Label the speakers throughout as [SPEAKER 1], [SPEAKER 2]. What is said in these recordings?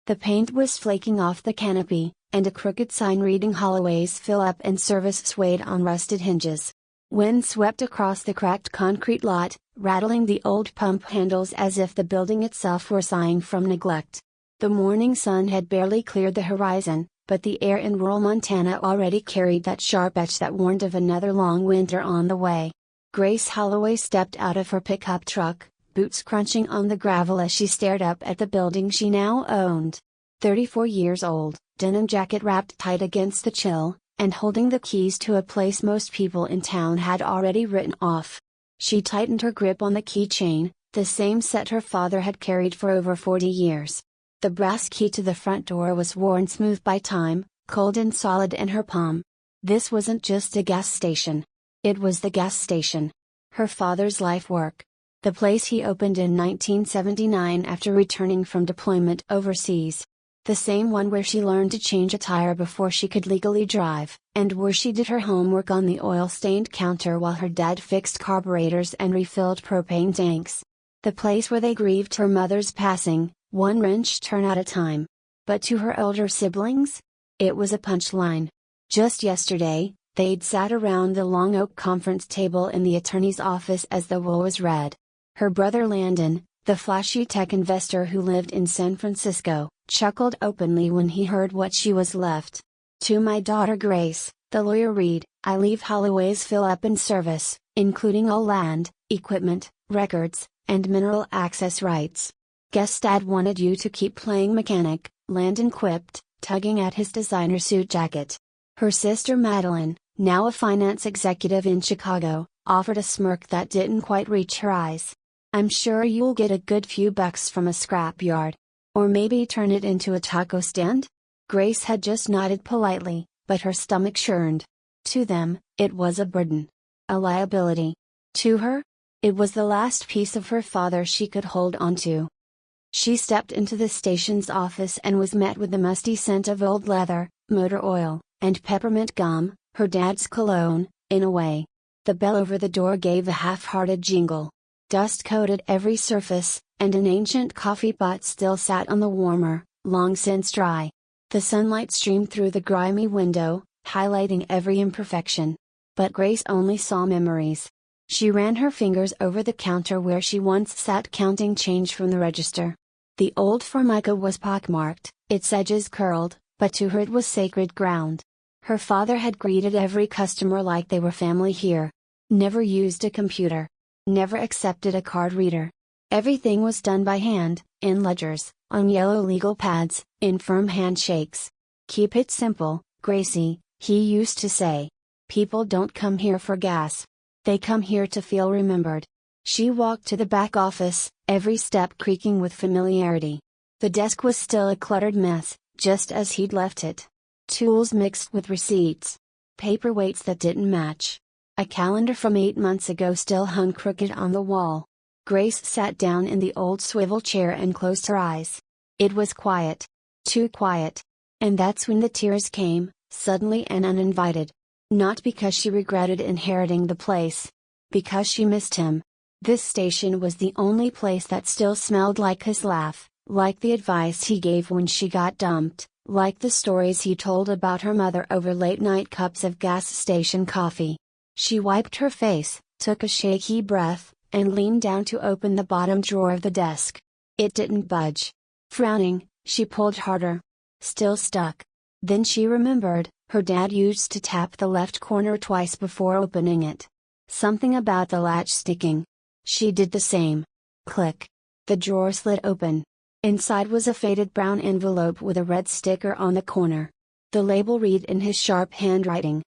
[SPEAKER 1] The paint was flaking off the canopy, and a crooked sign reading Holloway's Fill Up and Service swayed on rusted hinges. Wind swept across the cracked concrete lot, rattling the old pump handles as if the building itself were sighing from neglect. The morning sun had barely cleared the horizon, but the air in rural Montana already carried that sharp edge that warned of another long winter on the way. Grace Holloway stepped out of her pickup truck, boots crunching on the gravel as she stared up at the building she now owned. 34 years old, denim jacket wrapped tight against the chill, and holding the keys to a place most people in town had already written off. She tightened her grip on the keychain, the same set her father had carried for over 40 years. The brass key to the front door was worn smooth by time, cold and solid in her palm. This wasn't just a gas station. It was the gas station. Her father's life work. The place he opened in 1979 after returning from deployment overseas. The same one where she learned to change a tire before she could legally drive, and where she did her homework on the oil-stained counter while her dad fixed carburetors and refilled propane tanks. The place where they grieved her mother's passing, one wrench turn at a time. But to her elder siblings? It was a punchline. Just yesterday, they'd sat around the long oak conference table in the attorney's office as the will was read. Her brother Landon, the flashy tech investor who lived in San Francisco, chuckled openly when he heard what she was left. To my daughter Grace, the lawyer read, I leave Holloway's Fill Up and Service, including all land, equipment, records, and mineral access rights. Guess Dad wanted you to keep playing mechanic, Landon quipped, tugging at his designer suit jacket. Her sister Madeline, now a finance executive in Chicago, offered a smirk that didn't quite reach her eyes. I'm sure you'll get a good few bucks from a scrapyard. Or maybe turn it into a taco stand? Grace had just nodded politely, but her stomach churned. To them, it was a burden. A liability. To her? It was the last piece of her father she could hold on to. She stepped into the station's office and was met with the musty scent of old leather, motor oil, and peppermint gum, her dad's cologne, in a way. The bell over the door gave a half-hearted jingle. Dust coated every surface, and an ancient coffee pot still sat on the warmer, long since dry. The sunlight streamed through the grimy window, highlighting every imperfection. But Grace only saw memories. She ran her fingers over the counter where she once sat counting change from the register. The old formica was pockmarked, its edges curled, but to her it was sacred ground. Her father had greeted every customer like they were family here. Never used a computer. Never accepted a card reader. Everything was done by hand, in ledgers, on yellow legal pads, in firm handshakes. Keep it simple, Gracie, he used to say. People don't come here for gas. They come here to feel remembered. She walked to the back office, every step creaking with familiarity. The desk was still a cluttered mess, just as he'd left it. Tools mixed with receipts. Paperweights that didn't match. A calendar from 8 months ago still hung crooked on the wall. Grace sat down in the old swivel chair and closed her eyes. It was quiet. Too quiet. And that's when the tears came, suddenly and uninvited. Not because she regretted inheriting the place. Because she missed him. This station was the only place that still smelled like his laugh, like the advice he gave when she got dumped, like the stories he told about her mother over late-night cups of gas station coffee. She wiped her face, took a shaky breath, and leaned down to open the bottom drawer of the desk. It didn't budge. Frowning, she pulled harder. Still stuck. Then she remembered, her dad used to tap the left corner twice before opening it. Something about the latch sticking. She did the same. Click. The drawer slid open. Inside was a faded brown envelope with a red sticker on the corner. The label read in his sharp handwriting.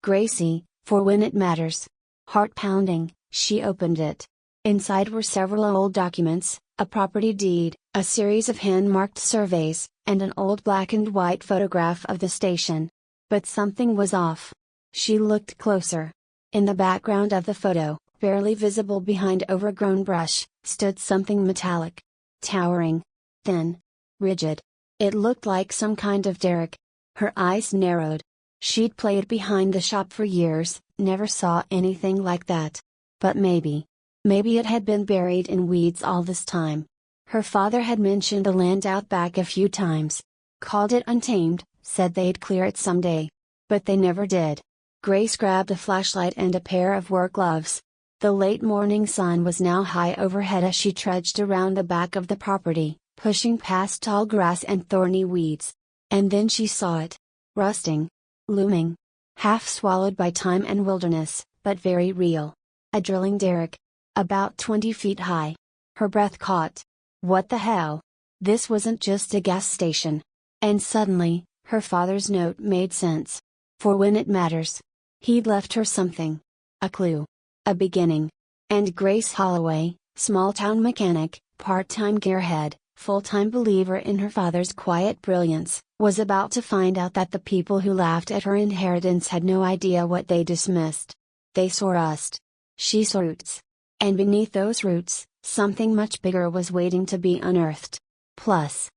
[SPEAKER 1] Gracie, for when it matters. Heart pounding, she opened it. Inside were several old documents, a property deed, a series of hand-marked surveys, and an old black and white photograph of the station. But something was off. She looked closer. In the background of the photo, barely visible behind overgrown brush, stood something metallic. Towering. Thin. Rigid. It looked like some kind of derrick. Her eyes narrowed. She'd played behind the shop for years, never saw anything like that. But maybe it had been buried in weeds all this time. Her father had mentioned the land out back a few times. Called it untamed, said they'd clear it someday. But they never did. Grace grabbed a flashlight and a pair of work gloves. The late morning sun was now high overhead as she trudged around the back of the property, pushing past tall grass and thorny weeds. And then she saw it. Rusting. Looming. Half swallowed by time and wilderness, but very real. A drilling derrick. About 20 feet high. Her breath caught. What the hell? This wasn't just a gas station. And suddenly, her father's note made sense. For when it matters. He'd left her something. A clue. A beginning. And Grace Holloway, small-town mechanic, part-time gearhead, full-time believer in her father's quiet brilliance, was about to find out that the people who laughed at her inheritance had no idea what they dismissed. They saw rust. She saw roots. And beneath those roots, something much bigger was waiting to be unearthed. Plus.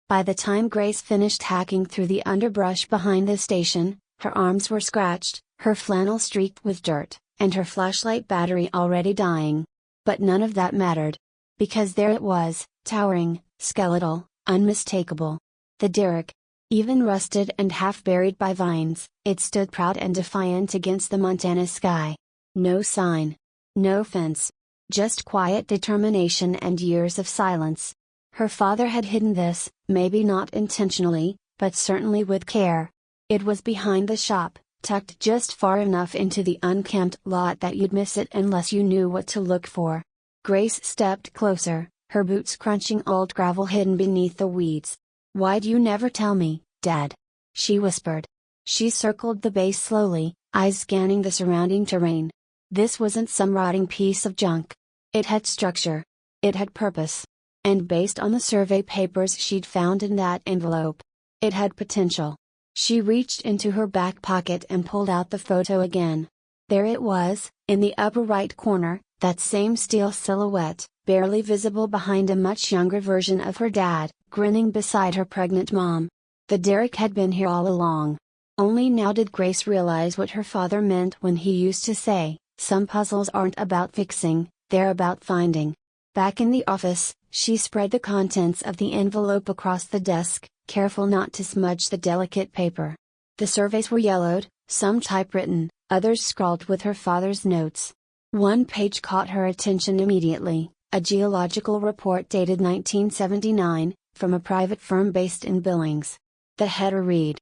[SPEAKER 1] By the time Grace finished hacking through the underbrush behind the station, her arms were scratched, her flannel streaked with dirt, and her flashlight battery already dying. But none of that mattered. Because there it was, towering, skeletal, unmistakable. The derrick. Even rusted and half buried by vines, it stood proud and defiant against the Montana sky. No sign. No fence. Just quiet determination and years of silence. Her father had hidden this, maybe not intentionally, but certainly with care. It was behind the shop, tucked just far enough into the unkempt lot that you'd miss it unless you knew what to look for. Grace stepped closer, her boots crunching old gravel hidden beneath the weeds. "Why'd you never tell me, Dad?" she whispered. She circled the base slowly, eyes scanning the surrounding terrain. This wasn't some rotting piece of junk. It had structure. It had purpose. And based on the survey papers she'd found in that envelope, it had potential. She reached into her back pocket and pulled out the photo again. There it was, in the upper right corner, that same steel silhouette, barely visible behind a much younger version of her dad, grinning beside her pregnant mom. The derrick had been here all along. Only now did Grace realize what her father meant when he used to say, "Some puzzles aren't about fixing, they're about finding." Back in the office, she spread the contents of the envelope across the desk, careful not to smudge the delicate paper. The surveys were yellowed, some typewritten, others scrawled with her father's notes. One page caught her attention immediately, a geological report dated 1979, from a private firm based in Billings. The header read,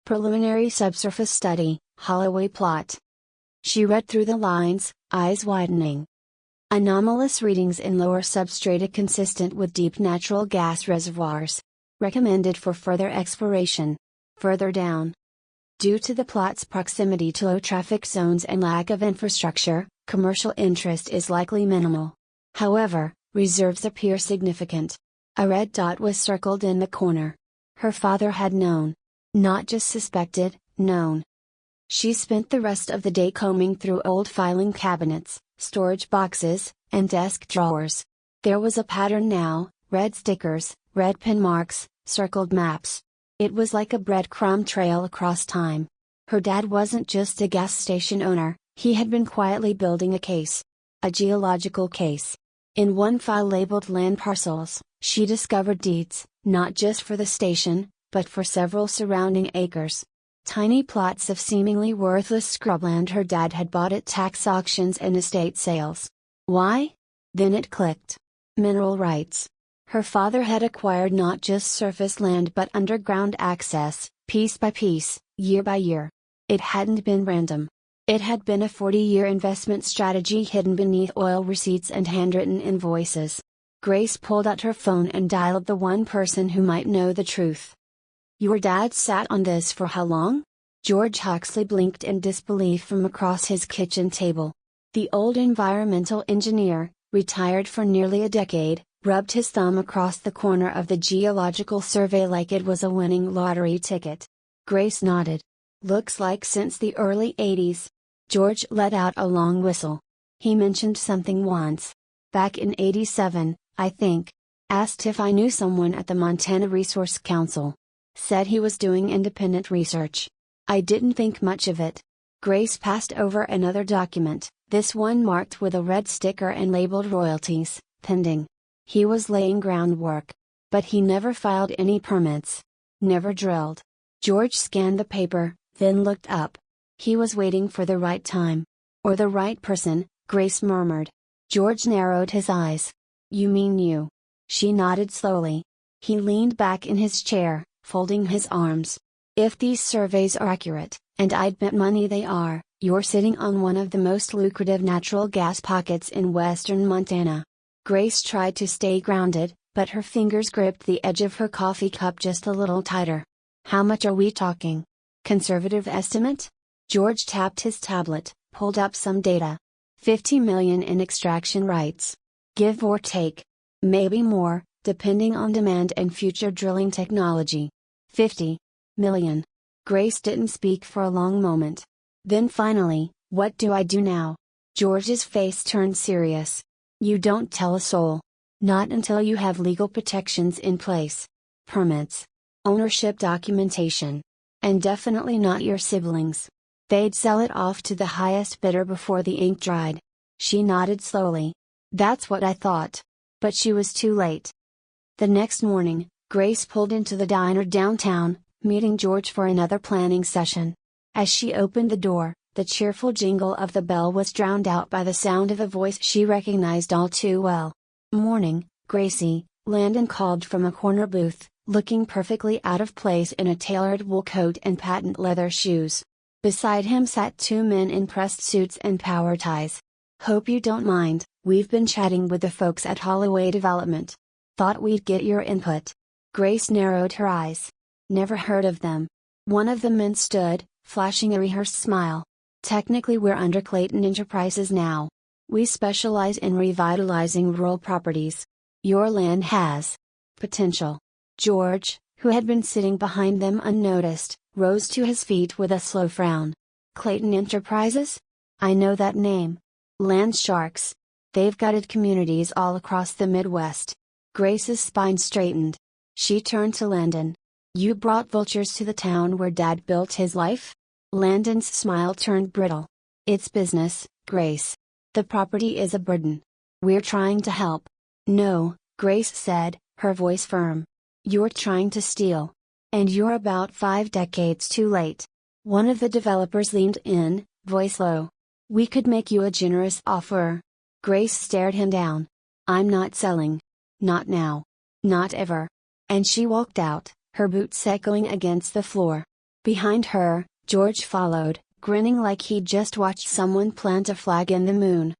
[SPEAKER 1] "Preliminary Subsurface Study, Holloway Plot." She read through the lines, eyes widening. Anomalous readings in lower substrata consistent with deep natural gas reservoirs. Recommended for further exploration. Further down. Due to the plot's proximity to low traffic zones and lack of infrastructure, commercial interest is likely minimal. However, reserves appear significant. A red dot was circled in the corner. Her father had known. Not just suspected, known. She spent the rest of the day combing through old filing cabinets, storage boxes, and desk drawers. There was a pattern now: red stickers, red pin marks, circled maps. It was like a breadcrumb trail across time. Her dad wasn't just a gas station owner, he had been quietly building a case. A geological case. In one file labeled land parcels, she discovered deeds, not just for the station, but for several surrounding acres. Tiny plots of seemingly worthless scrubland her dad had bought at tax auctions and estate sales. Why? Then it clicked. Mineral rights. Her father had acquired not just surface land but underground access, piece by piece, year by year. It hadn't been random. It had been a 40-year investment strategy hidden beneath oil receipts and handwritten invoices. Grace pulled out her phone and dialed the one person who might know the truth. "Your dad sat on this for how long?" George Huxley blinked in disbelief from across his kitchen table. The old environmental engineer, retired for nearly a decade, rubbed his thumb across the corner of the geological survey like it was a winning lottery ticket. Grace nodded. "Looks like since the early 80s. George let out a long whistle. "He mentioned something once. Back in '87, I think. Asked if I knew someone at the Montana Resource Council. Said he was doing independent research. I didn't think much of it." Grace passed over another document, this one marked with a red sticker and labeled royalties, pending. He was laying groundwork. But he never filed any permits. Never drilled. George scanned the paper, then looked up. He was waiting for the right time. Or the right person, Grace murmured. George narrowed his eyes. You mean you? She nodded slowly. He leaned back in his chair, folding his arms. If these surveys are accurate, and I'd bet money they are, you're sitting on one of the most lucrative natural gas pockets in western Montana. Grace tried to stay grounded, but her fingers gripped the edge of her coffee cup just a little tighter. How much are we talking? Conservative estimate? George tapped his tablet, pulled up some data. 50 million in extraction rights. Give or take. Maybe more, depending on demand and future drilling technology. 50 million. Grace didn't speak for a long moment. Then finally, what do I do now? George's face turned serious. You don't tell a soul. Not until you have legal protections in place. Permits. Ownership documentation. And definitely not your siblings. They'd sell it off to the highest bidder before the ink dried. She nodded slowly. That's what I thought. But she was too late. The next morning, Grace pulled into the diner downtown, meeting George for another planning session. As she opened the door, the cheerful jingle of the bell was drowned out by the sound of a voice she recognized all too well. Morning, Gracie, Landon called from a corner booth, looking perfectly out of place in a tailored wool coat and patent leather shoes. Beside him sat two men in pressed suits and power ties. Hope you don't mind, we've been chatting with the folks at Holloway Development. Thought we'd get your input. Grace narrowed her eyes. Never heard of them. One of the men stood, flashing a rehearsed smile. Technically we're under Clayton Enterprises now. We specialize in revitalizing rural properties. Your land has potential. George, who had been sitting behind them unnoticed, rose to his feet with a slow frown. Clayton Enterprises? I know that name. Land sharks. They've gutted communities all across the Midwest. Grace's spine straightened. She turned to Landon. You brought vultures to the town where Dad built his life? Landon's smile turned brittle. It's business, Grace. The property is a burden. We're trying to help. No, Grace said, her voice firm. You're trying to steal. And you're about 5 decades too late. One of the developers leaned in, voice low. We could make you a generous offer. Grace stared him down. I'm not selling. Not now. Not ever. And she walked out, her boots echoing against the floor. Behind her, George followed, grinning like he'd just watched someone plant a flag in the moon.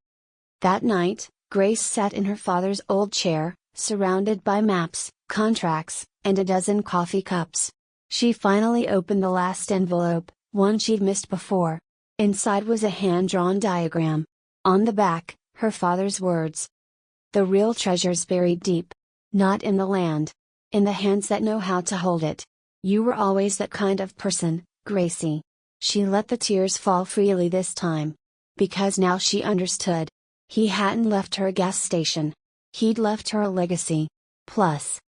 [SPEAKER 1] That night, Grace sat in her father's old chair, surrounded by maps, contracts, and a dozen coffee cups. She finally opened the last envelope, one she'd missed before. Inside was a hand-drawn diagram. On the back, her father's words. The real treasure's buried deep. Not in the land. In the hands that know how to hold it. You were always that kind of person, Gracie. She let the tears fall freely this time. Because now she understood. He hadn't left her a gas station. He'd left her a legacy. Plus.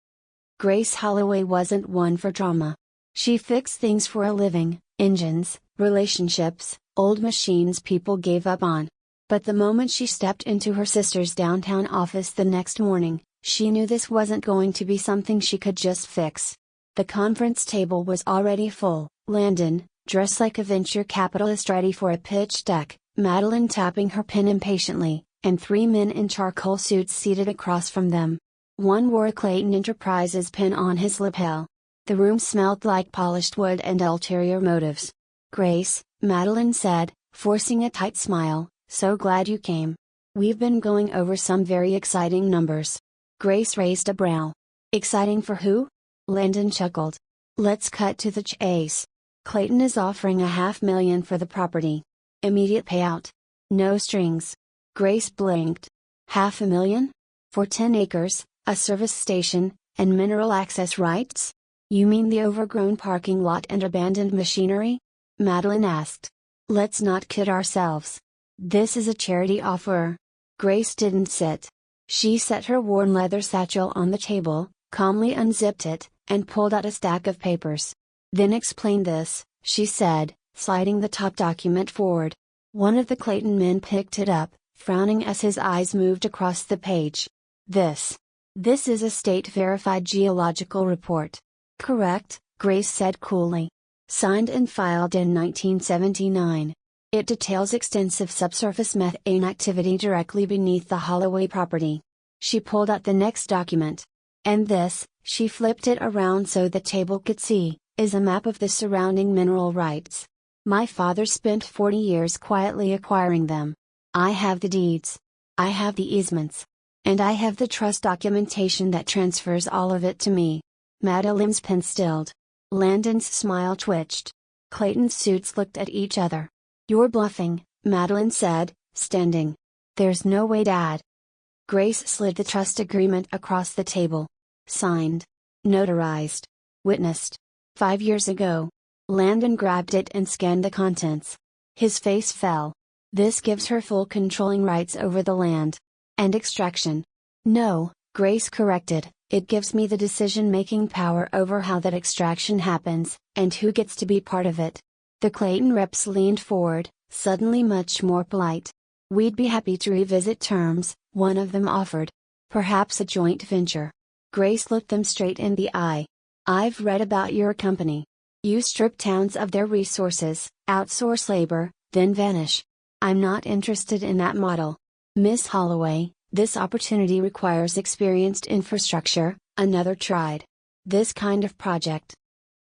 [SPEAKER 1] Grace Holloway wasn't one for drama. She fixed things for a living, engines, relationships, old machines people gave up on. But the moment she stepped into her sister's downtown office the next morning, she knew this wasn't going to be something she could just fix. The conference table was already full. Landon, dressed like a venture capitalist ready for a pitch deck, Madeline tapping her pen impatiently, and 3 men in charcoal suits seated across from them. One wore a Clayton Enterprises pin on his lapel. The room smelled like polished wood and ulterior motives. Grace, Madeline said, forcing a tight smile, so glad you came. We've been going over some very exciting numbers. Grace raised a brow. Exciting for who? Landon chuckled. Let's cut to the chase. Clayton is offering $500,000 for the property. Immediate payout. No strings. Grace blinked. $500,000? For 10 acres, a service station, and mineral access rights? You mean the overgrown parking lot and abandoned machinery? Madeline asked. Let's not kid ourselves. This is a charity offer. Grace didn't sit. She set her worn leather satchel on the table, calmly unzipped it, and pulled out a stack of papers. Then explain this, she said, sliding the top document forward. One of the Clayton men picked it up, frowning as his eyes moved across the page. This This is a state-verified geological report. Correct, Grace said coolly. Signed and filed in 1979. It details extensive subsurface methane activity directly beneath the Holloway property. She pulled out the next document. And this, she flipped it around so the table could see, is a map of the surrounding mineral rights. My father spent 40 years quietly acquiring them. I have the deeds. I have the easements. And I have the trust documentation that transfers all of it to me. Madeline's pen stilled. Landon's smile twitched. Clayton's suits looked at each other. You're bluffing, Madeline said, standing. There's no way, Dad. Grace slid the trust agreement across the table. Signed. Notarized. Witnessed. 5 years ago. Landon grabbed it and scanned the contents. His face fell. This gives her full controlling rights over the land. And extraction. No, Grace corrected, it gives me the decision-making power over how that extraction happens, and who gets to be part of it. The Clayton reps leaned forward, suddenly much more polite. We'd be happy to revisit terms, one of them offered. Perhaps a joint venture. Grace looked them straight in the eye. I've read about your company. You strip towns of their resources, outsource labor, then vanish. I'm not interested in that model. Miss Holloway, this opportunity requires experienced infrastructure, another tried. This kind of project.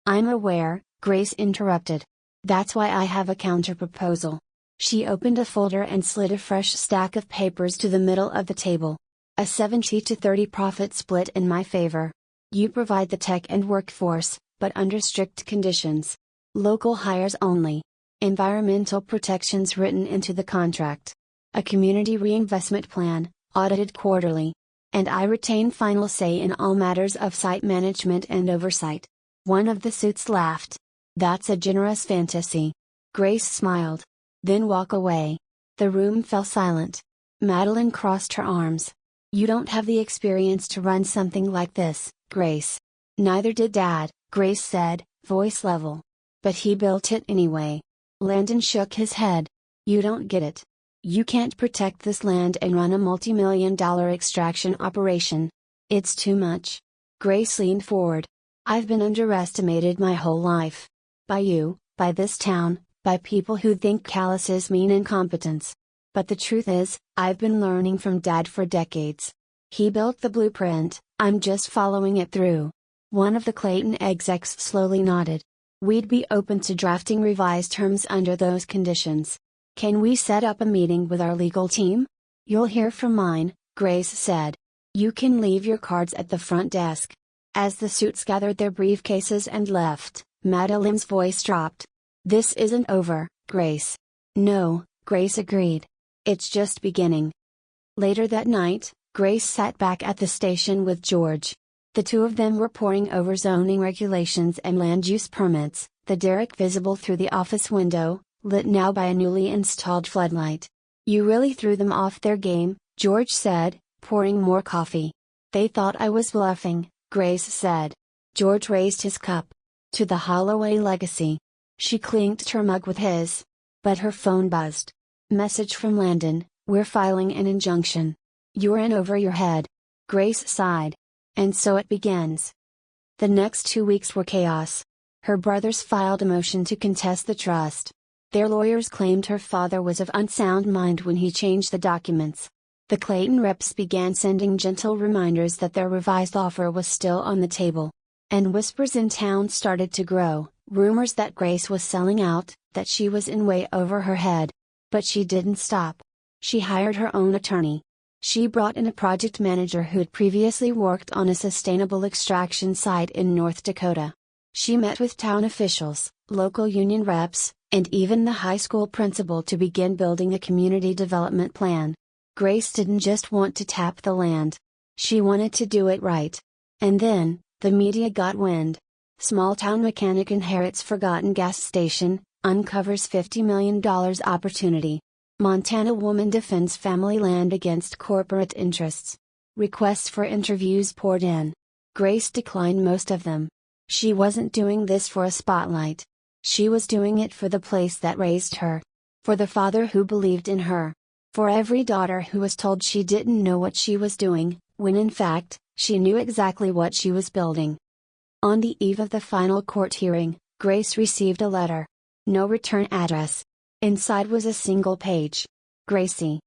[SPEAKER 1] I'm aware, Grace interrupted. That's why I have a counterproposal. She opened a folder and slid a fresh stack of papers to the middle of the table. A 70-30 profit split in my favor. You provide the tech and workforce, but under strict conditions. Local hires only. Environmental protections written into the contract. A community reinvestment plan, audited quarterly. And I retain final say in all matters of site management and oversight. One of the suits laughed. That's a generous fantasy. Grace smiled. Then walk away. The room fell silent. Madeline crossed her arms. You don't have the experience to run something like this, Grace. Neither did Dad, Grace said, voice level. But he built it anyway. Landon shook his head. You don't get it. You can't protect this land and run a multi-million-dollar extraction operation. It's too much. Grace leaned forward. I've been underestimated my whole life. By you, by this town, by people who think calluses mean incompetence. But the truth is, I've been learning from Dad for decades. He built the blueprint, I'm just following it through. One of the Clayton execs slowly nodded. We'd be open to drafting revised terms under those conditions. Can we set up a meeting with our legal team? You'll hear from mine, Grace said. You can leave your cards at the front desk. As the suits gathered their briefcases and left, Madeline's voice dropped. This isn't over, Grace. No, Grace agreed. It's just beginning. Later that night, Grace sat back at the station with George. The two of them were poring over zoning regulations and land use permits, the derrick visible through the office window, lit now by a newly installed floodlight. You really threw them off their game, George said, pouring more coffee. They thought I was bluffing, Grace said. George raised his cup. To the Holloway legacy. She clinked her mug with his. But her phone buzzed. Message from Landon, we're filing an injunction. You're in over your head. Grace sighed. And so it begins. The next 2 weeks were chaos. Her brothers filed a motion to contest the trust. Their lawyers claimed her father was of unsound mind when he changed the documents. The Clayton reps began sending gentle reminders that their revised offer was still on the table. And whispers in town started to grow, rumors that Grace was selling out, that she was in way over her head. But she didn't stop. She hired her own attorney. She brought in a project manager who had previously worked on a sustainable extraction site in North Dakota. She met with town officials, local union reps, and even the high school principal to begin building a community development plan. Grace didn't just want to tap the land. She wanted to do it right. And then, the media got wind. Small-town mechanic inherits forgotten gas station, uncovers $50 million opportunity. Montana woman defends family land against corporate interests. Requests for interviews poured in. Grace declined most of them. She wasn't doing this for a spotlight. She was doing it for the place that raised her. For the father who believed in her. For every daughter who was told she didn't know what she was doing, when in fact, She knew exactly what she was building. On the eve of the final court hearing, Grace received a letter. No return address. Inside was a single page. Gracie.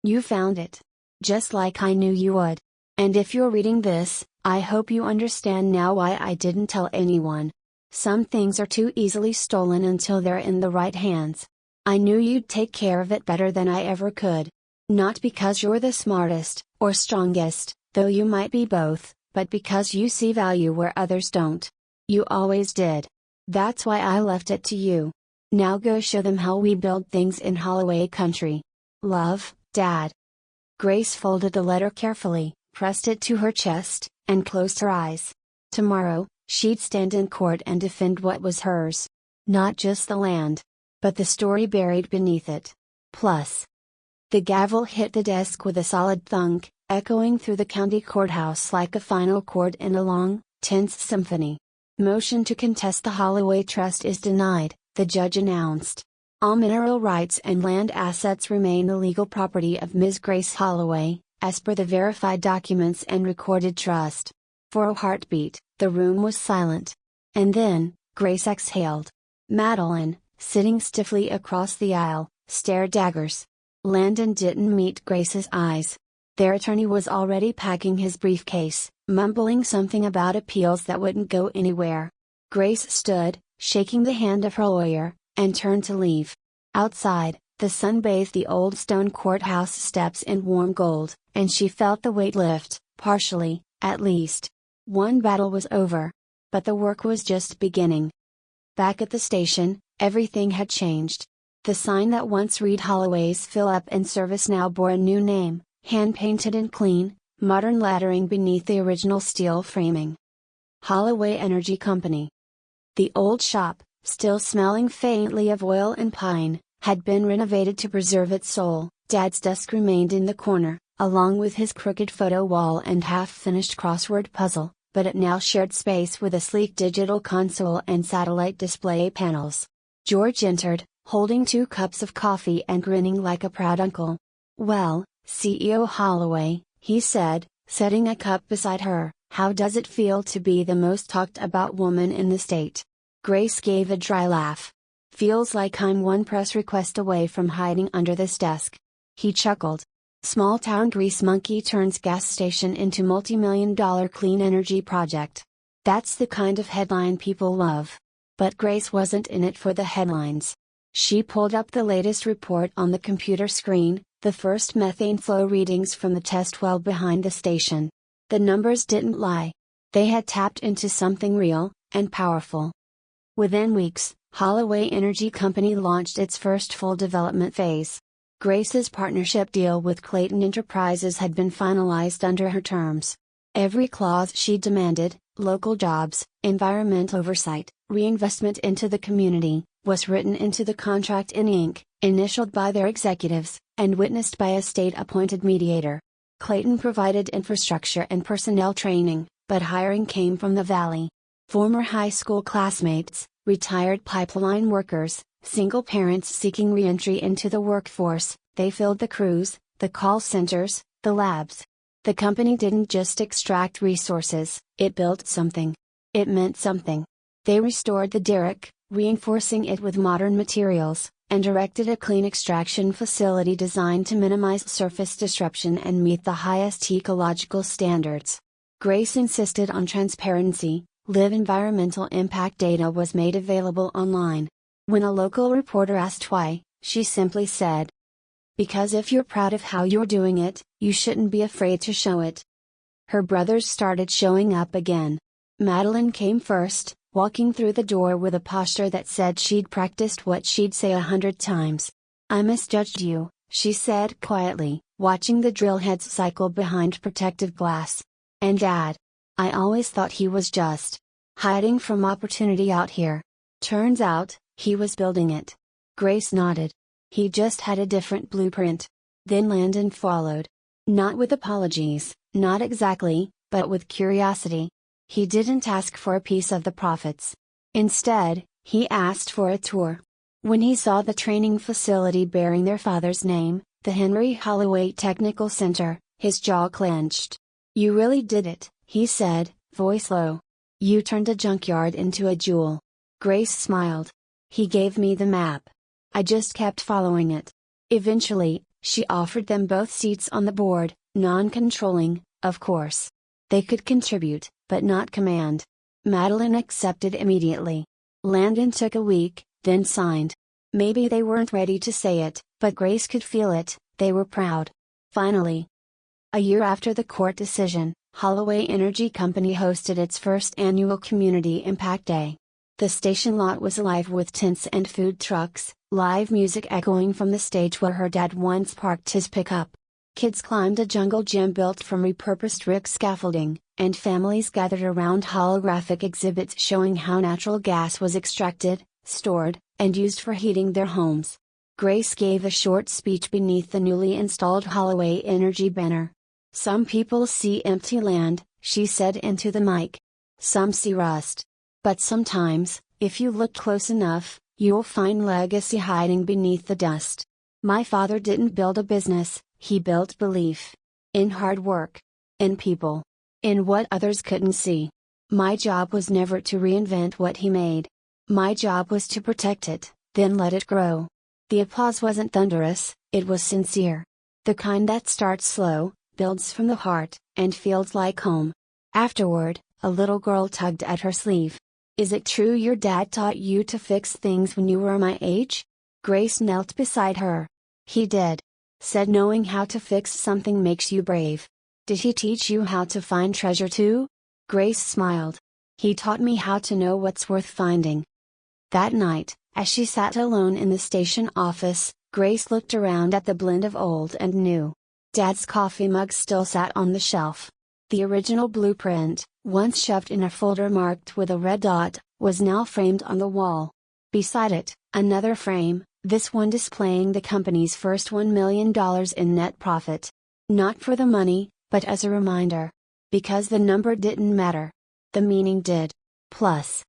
[SPEAKER 1] You found it. Just like I knew you would. And if you're reading this, I hope you understand now why I didn't tell anyone. Some things are too easily stolen until they're in the right hands. I knew you'd take care of it better than I ever could. Not because you're the smartest, or strongest, though you might be both, but because you see value where others don't. You always did. That's why I left it to you. Now go show them how we build things in Holloway country. Love, Dad. Grace folded the letter carefully, pressed it to her chest, and closed her eyes. Tomorrow, she'd stand in court and defend what was hers. Not just the land, but the story buried beneath it. Plus. The gavel hit the desk with a solid thunk, echoing through the county courthouse like a final chord in a long, tense symphony. Motion to contest the Holloway Trust is denied, the judge announced. All mineral rights and land assets remain the legal property of Ms. Grace Holloway, as per the verified documents and recorded trust. For a heartbeat, the room was silent. And then, Grace exhaled. Madeline, sitting stiffly across the aisle, stared daggers. Landon didn't meet Grace's eyes. Their attorney was already packing his briefcase, mumbling something about appeals that wouldn't go anywhere. Grace stood, shaking the hand of her lawyer, and turned to leave. Outside, the sun bathed the old stone courthouse steps in warm gold, and she felt the weight lift, partially, at least. One battle was over. But the work was just beginning. Back at the station, everything had changed. The sign that once read Holloway's Fill Up and Service now bore a new name, hand-painted and clean, modern lettering beneath the original steel framing. Holloway Energy Company. The old shop, still smelling faintly of oil and pine, had been renovated to preserve its soul. Dad's desk remained in the corner, along with his crooked photo wall and half-finished crossword puzzle, but it now shared space with a sleek digital console and satellite display panels. George entered, holding 2 cups of coffee and grinning like a proud uncle. "Well, CEO Holloway," he said, setting a cup beside her, "how does it feel to be the most talked about woman in the state?" Grace gave a dry laugh. "Feels like I'm one press request away from hiding under this desk." He chuckled. "Small town grease monkey turns gas station into multi-million-dollar clean energy project. That's the kind of headline people love." But Grace wasn't in it for the headlines. She pulled up the latest report on the computer screen, the first methane flow readings from the test well behind the station. The numbers didn't lie. They had tapped into something real, and powerful. Within weeks, Holloway Energy Company launched its first full development phase. Grace's partnership deal with Clayton Enterprises had been finalized under her terms. Every clause she demanded, local jobs, environmental oversight, reinvestment into the community, was written into the contract in ink, initialed by their executives, and witnessed by a state-appointed mediator. Clayton provided infrastructure and personnel training, but hiring came from the Valley. Former high school classmates, retired pipeline workers, single parents seeking re-entry into the workforce, they filled the crews, the call centers, the labs. The company didn't just extract resources, it built something. It meant something. They restored the derrick, reinforcing it with modern materials, and erected a clean extraction facility designed to minimize surface disruption and meet the highest ecological standards. Grace insisted on transparency. Live environmental impact data was made available online. When a local reporter asked why, she simply said, "Because if you're proud of how you're doing it, you shouldn't be afraid to show it." Her brothers started showing up again. Madeline came first, walking through the door with a posture that said she'd practiced what she'd say 100 times. "I misjudged you," she said quietly, watching the drill heads cycle behind protective glass. "And Dad. I always thought he was just hiding from opportunity out here. Turns out, he was building it." Grace nodded. "He just had a different blueprint." Then Landon followed. Not with apologies, not exactly, but with curiosity. He didn't ask for a piece of the profits. Instead, he asked for a tour. When he saw the training facility bearing their father's name, the Henry Holloway Technical Center, his jaw clenched. "You really did it," he said, voice low. "You turned a junkyard into a jewel." Grace smiled. He gave me the map. I just kept following it. Eventually, she offered them both seats on the board, non-controlling, of course. They could contribute, but not command. Madeline accepted immediately. Landon took a week, then signed. Maybe they weren't ready to say it, but Grace could feel it, they were proud. Finally. A year after the court decision, Holloway Energy Company hosted its first annual Community Impact Day. The station lot was alive with tents and food trucks, live music echoing from the stage where her dad once parked his pickup. Kids climbed a jungle gym built from repurposed brick scaffolding, and families gathered around holographic exhibits showing how natural gas was extracted, stored, and used for heating their homes. Grace gave a short speech beneath the newly installed Holloway Energy banner. "Some people see empty land," she said into the mic. "Some see rust. But sometimes, if you look close enough, you'll find legacy hiding beneath the dust. My father didn't build a business, he built belief. In hard work. In people. In what others couldn't see. My job was never to reinvent what he made. My job was to protect it, then let it grow." The applause wasn't thunderous, it was sincere. The kind that starts slow, builds from the heart, and feels like home. Afterward, a little girl tugged at her sleeve. "Is it true your dad taught you to fix things when you were my age?" Grace knelt beside her. "He did. Said knowing how to fix something makes you brave." "Did he teach you how to find treasure too?" Grace smiled. "He taught me how to know what's worth finding." That night, as she sat alone in the station office, Grace looked around at the blend of old and new. Dad's coffee mug still sat on the shelf. The original blueprint, once shoved in a folder marked with a red dot, was now framed on the wall. Beside it, another frame, this one displaying the company's first $1 million in net profit. Not for the money, but as a reminder. Because the number didn't matter. The meaning did. Plus.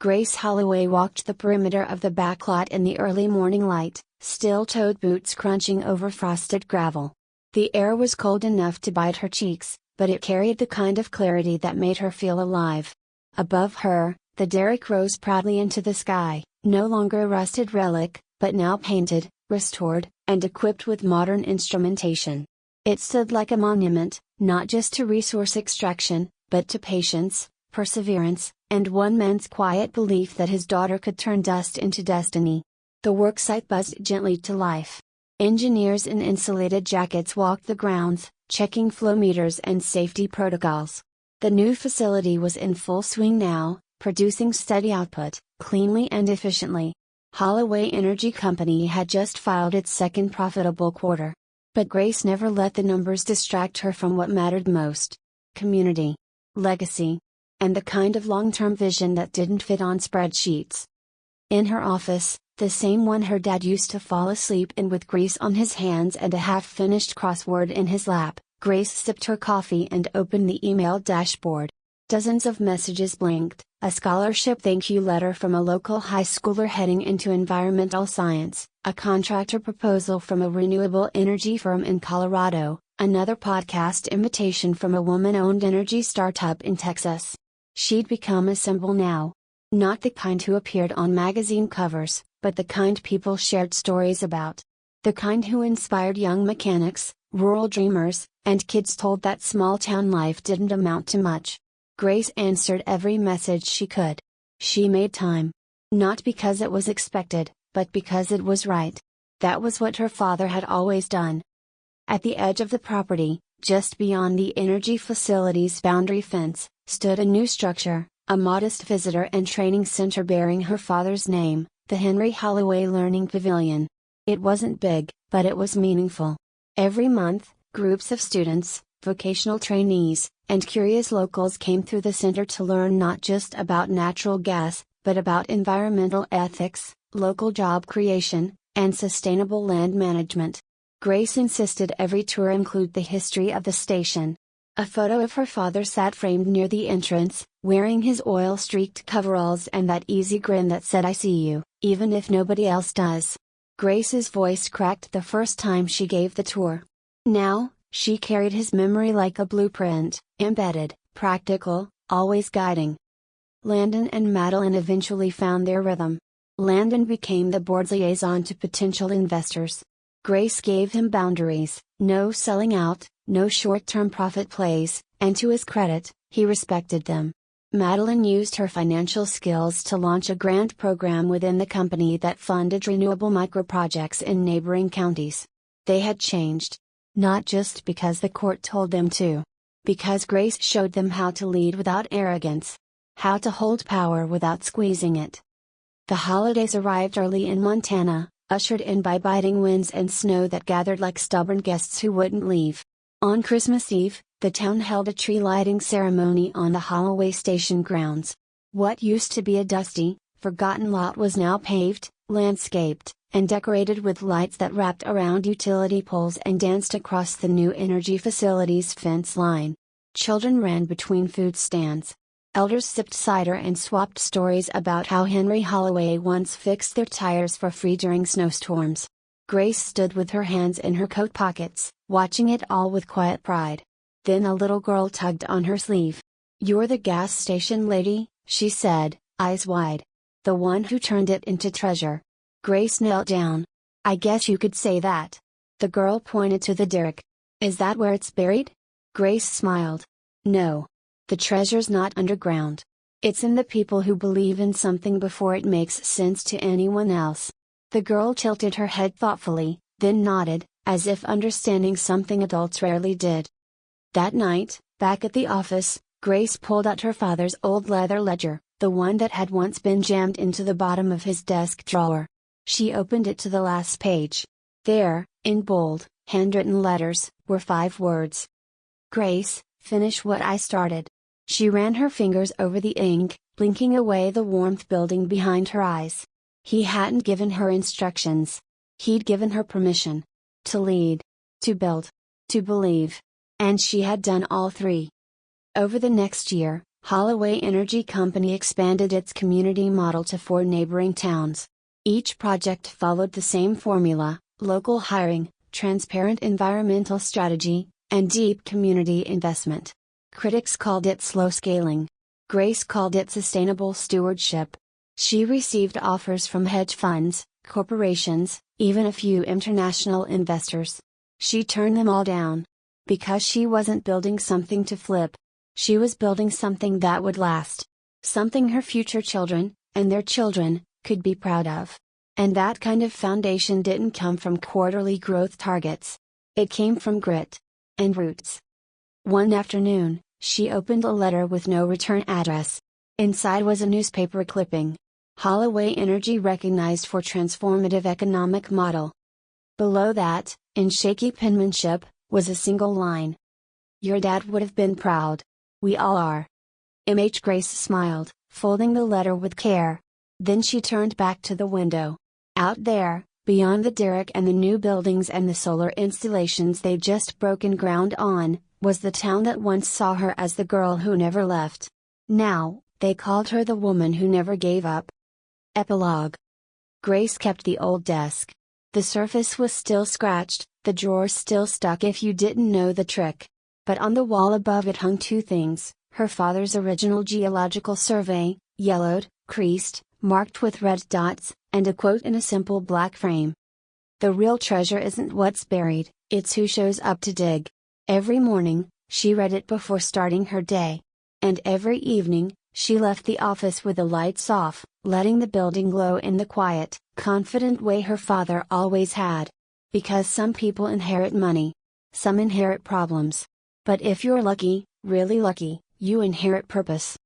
[SPEAKER 1] Grace Holloway walked the perimeter of the backlot in the early morning light, steel-toed boots crunching over frosted gravel. The air was cold enough to bite her cheeks, but it carried the kind of clarity that made her feel alive. Above her, the derrick rose proudly into the sky, no longer a rusted relic, but now painted, restored, and equipped with modern instrumentation. It stood like a monument, not just to resource extraction, but to patience, perseverance, and one man's quiet belief that his daughter could turn dust into destiny. The worksite buzzed gently to life. Engineers in insulated jackets walked the grounds, checking flow meters and safety protocols. The new facility was in full swing now, producing steady output, cleanly and efficiently. Holloway Energy Company had just filed its second profitable quarter. But Grace never let the numbers distract her from what mattered most. Community. Legacy. And the kind of long-term vision that didn't fit on spreadsheets. In her office, the same one her dad used to fall asleep in with grease on his hands and a half-finished crossword in his lap, Grace sipped her coffee and opened the email dashboard. Dozens of messages blinked, a scholarship thank you letter from a local high schooler heading into environmental science, a contractor proposal from a renewable energy firm in Colorado, another podcast invitation from a woman-owned energy startup in Texas. She'd become a symbol now. Not the kind who appeared on magazine covers, but the kind people shared stories about. The kind who inspired young mechanics, rural dreamers, and kids told that small-town life didn't amount to much. Grace answered every message she could. She made time. Not because it was expected, but because it was right. That was what her father had always done. At the edge of the property, just beyond the energy facility's boundary fence, stood a new structure, a modest visitor and training center bearing her father's name, the Henry Holloway Learning Pavilion. It wasn't big, but it was meaningful. Every month, groups of students, vocational trainees, and curious locals came through the center to learn not just about natural gas, but about environmental ethics, local job creation, and sustainable land management. Grace insisted every tour include the history of the station. A photo of her father sat framed near the entrance, wearing his oil-streaked coveralls and that easy grin that said I see you, even if nobody else does. Grace's voice cracked the first time she gave the tour. Now, She carried his memory like a blueprint, embedded, practical, always guiding. Landon and Madeline eventually found their rhythm. Landon became the board's liaison to potential investors. Grace gave him boundaries, no selling out, no short-term profit plays, and to his credit, he respected them. Madeline used her financial skills to launch a grant program within the company that funded renewable microprojects in neighboring counties. They had changed. Not just because the court told them to. Because Grace showed them how to lead without arrogance. How to hold power without squeezing it. The holidays arrived early in Montana, ushered in by biting winds and snow that gathered like stubborn guests who wouldn't leave. On Christmas Eve, the town held a tree lighting ceremony on the Holloway station grounds. What used to be a dusty, forgotten lot was now paved, landscaped, and decorated with lights that wrapped around utility poles and danced across the new energy facility's fence line. Children ran between food stands. Elders sipped cider and swapped stories about how Henry Holloway once fixed their tires for free during snowstorms. Grace stood with her hands in her coat pockets, watching it all with quiet pride. Then a little girl tugged on her sleeve. "You're the gas station lady," she said, eyes wide. "The one who turned it into treasure." Grace knelt down. "I guess you could say that." The girl pointed to the derrick. "Is that where it's buried?" Grace smiled. "No. The treasure's not underground. It's in the people who believe in something before it makes sense to anyone else." The girl tilted her head thoughtfully, then nodded, as if understanding something adults rarely did. That night, back at the office, Grace pulled out her father's old leather ledger, the one that had once been jammed into the bottom of his desk drawer. She opened it to the last page. There, in bold, handwritten letters, were 5 words. "Grace, finish what I started." She ran her fingers over the ink, blinking away the warmth building behind her eyes. He hadn't given her instructions. He'd given her permission. To lead. To build. To believe. And she had done all 3. Over the next year, Holloway Energy Company expanded its community model to 4 neighboring towns. Each project followed the same formula: local hiring, transparent environmental strategy, and deep community investment. Critics called it slow scaling. Grace called it sustainable stewardship. She received offers from hedge funds, corporations, even a few international investors. She turned them all down. Because she wasn't building something to flip. She was building something that would last. Something her future children, and their children, could be proud of. And that kind of foundation didn't come from quarterly growth targets. It came from grit. And roots. One afternoon, she opened a letter with no return address. Inside was a newspaper clipping. Holloway Energy recognized for transformative economic model. Below that, in shaky penmanship, was a single line. "Your dad would have been proud. We all are." Grace smiled, folding the letter with care. Then she turned back to the window. Out there, beyond the derrick and the new buildings and the solar installations they'd just broken ground on, was the town that once saw her as the girl who never left. Now, they called her the woman who never gave up. Epilogue. Grace kept the old desk. The surface was still scratched, the drawers still stuck if you didn't know the trick. But on the wall above it hung 2 things: her father's original geological survey, yellowed, creased, marked with red dots, and a quote in a simple black frame. "The real treasure isn't what's buried, it's who shows up to dig." Every morning, she read it before starting her day. And every evening, she left the office with the lights off, letting the building glow in the quiet, confident way her father always had. Because some people inherit money. Some inherit problems. But if you're lucky, really lucky, you inherit purpose.